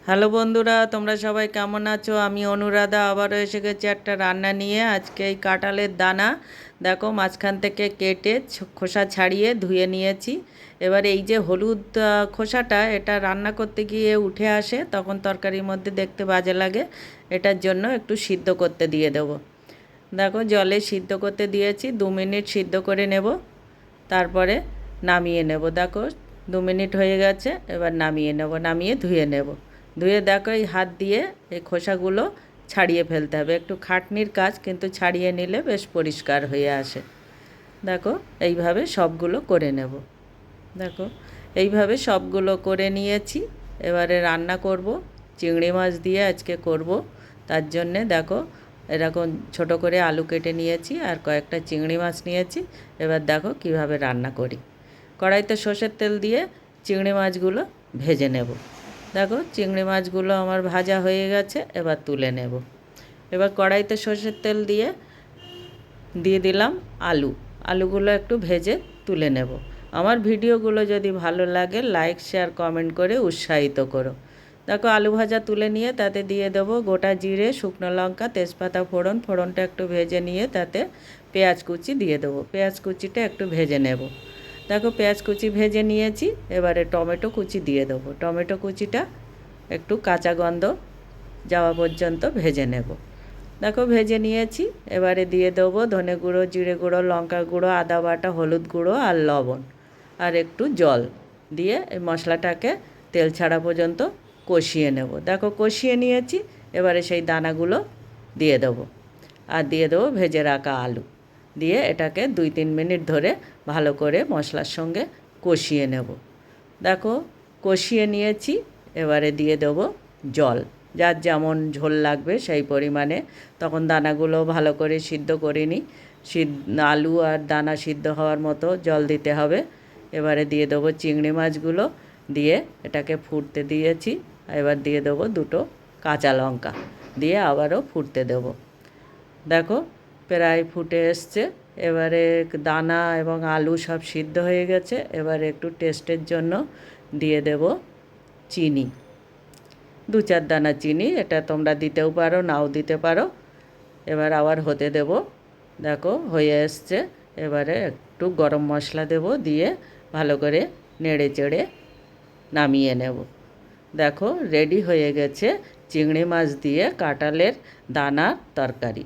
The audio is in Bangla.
হ্যালো বন্ধুরা, তোমরা সবাই কেমন আছো? আমি অনুরাধা আবারও এসে গেছি একটা রান্না নিয়ে। আজকে এই কাঁঠালের দানা দেখো মাঝখান থেকে কেটে খোসা ছাড়িয়ে ধুয়ে নিয়েছি। এবার এই যে হলুদ খোসাটা, এটা রান্না করতে গিয়ে উঠে আসে, তখন তরকারির মধ্যে দেখতে বাজে লাগে। এটার জন্য একটু সিদ্ধ করতে দিয়ে দেবো। দেখো জলে সিদ্ধ করতে দিয়েছি, 2 মিনিট সিদ্ধ করে নেব, তারপরে নামিয়ে নেব। দেখো 2 মিনিট হয়ে গেছে, এবার নামিয়ে নেব, নামিয়ে ধুয়ে নেব। ধুয়ে দেখো এই হাত দিয়ে এই খোসাগুলো ছাড়িয়ে ফেলতে হবে। একটু খাটনির কাজ, কিন্তু ছাড়িয়ে নিলে বেশ পরিষ্কার হয়ে আসে। দেখো এইভাবে সবগুলো করে নেব। দেখো এইভাবে সবগুলো করে নিয়েছি। এবারে রান্না করব, চিংড়ি মাছ দিয়ে আজকে করব। তার জন্যে দেখো এরকম ছোট করে আলু কেটে নিয়েছি আর কয়েকটা চিংড়ি মাছ নিয়েছি। এবার দেখো কিভাবে রান্না করি। কড়াইতে সর্ষের তেল দিয়ে চিংড়ি মাছগুলো ভেজে নেব। দেখো চিংড়ি মাছগুলো আমার ভাজা হয়ে গেছে, এবার তুলে নেব। এবার কড়াইতে সর্ষের তেল দিয়ে দিলাম আলুগুলো একটু ভেজে তুলে নেব। আমার ভিডিওগুলো যদি ভালো লাগে লাইক শেয়ার কমেন্ট করে উৎসাহিত করো। দেখো আলু ভাজা তুলে নিয়ে তাতে দিয়ে দেবো গোটা জিরে, শুকনো লঙ্কা, তেজপাতা ফোড়নটা একটু ভেজে নিয়ে তাতে পেঁয়াজ কুচি দিয়ে দেবো। পেঁয়াজ কুচিটা একটু ভেজে নেব। দেখো পেঁয়াজ কুচি ভেজে নিয়েছি, এবারে টমেটো কুচি দিয়ে দেবো। টমেটো কুচিটা একটু কাঁচা গন্ধ যাওয়া পর্যন্ত ভেজে নেব। দেখো ভেজে নিয়েছি, এবারে দিয়ে দেবো ধনে গুঁড়ো, জিরে গুঁড়ো, লঙ্কা গুঁড়ো, আদা বাটা, হলুদ গুঁড়ো আর লবণ আর একটু জল দিয়ে এই মশলাটাকে তেল ছাড়া পর্যন্ত কষিয়ে নেব। দেখো কষিয়ে নিয়েছি, এবারে সেই দানাগুলো দিয়ে দেবো আর দিয়ে দেবো ভেজে রাখা আলু দিয়ে এটাকে 2-3 মিনিট ধরে ভালো করে মশলার সঙ্গে কষিয়ে নেব। দেখো কষিয়ে নিয়েছি, এবারে দিয়ে দেবো জল, যার যেমন ঝোল লাগবে সেই পরিমাণে। তখন দানাগুলো ভালো করে সিদ্ধ করে নিই, আলু আর দানা সিদ্ধ হওয়ার মতো জল দিতে হবে। এবারে দিয়ে দেবো চিংড়ি মাছগুলো দিয়ে এটাকে ফুটতে দিয়েছি। এবার দিয়ে দেবো 2টো কাঁচা লঙ্কা দিয়ে আবারও ফুটতে দেবো। দেখো প্রায় ফুটে এসছে, এবারে দানা এবং আলু সব সিদ্ধ হয়ে গেছে। এবারে একটু টেস্টের জন্য দিয়ে দেব চিনি, 2-4 দানা চিনি। এটা তোমরা দিতেও পারো, নাও দিতে পারো। এবার আবার হতে দেব। দেখো হয়ে এসছে, এবারে একটু গরম মশলা দেব, দিয়ে ভালো করে নেড়ে চেড়ে নামিয়ে নেব। দেখো রেডি হয়ে গেছে চিংড়ি মাছ দিয়ে কাঁঠালের দানার তরকারি।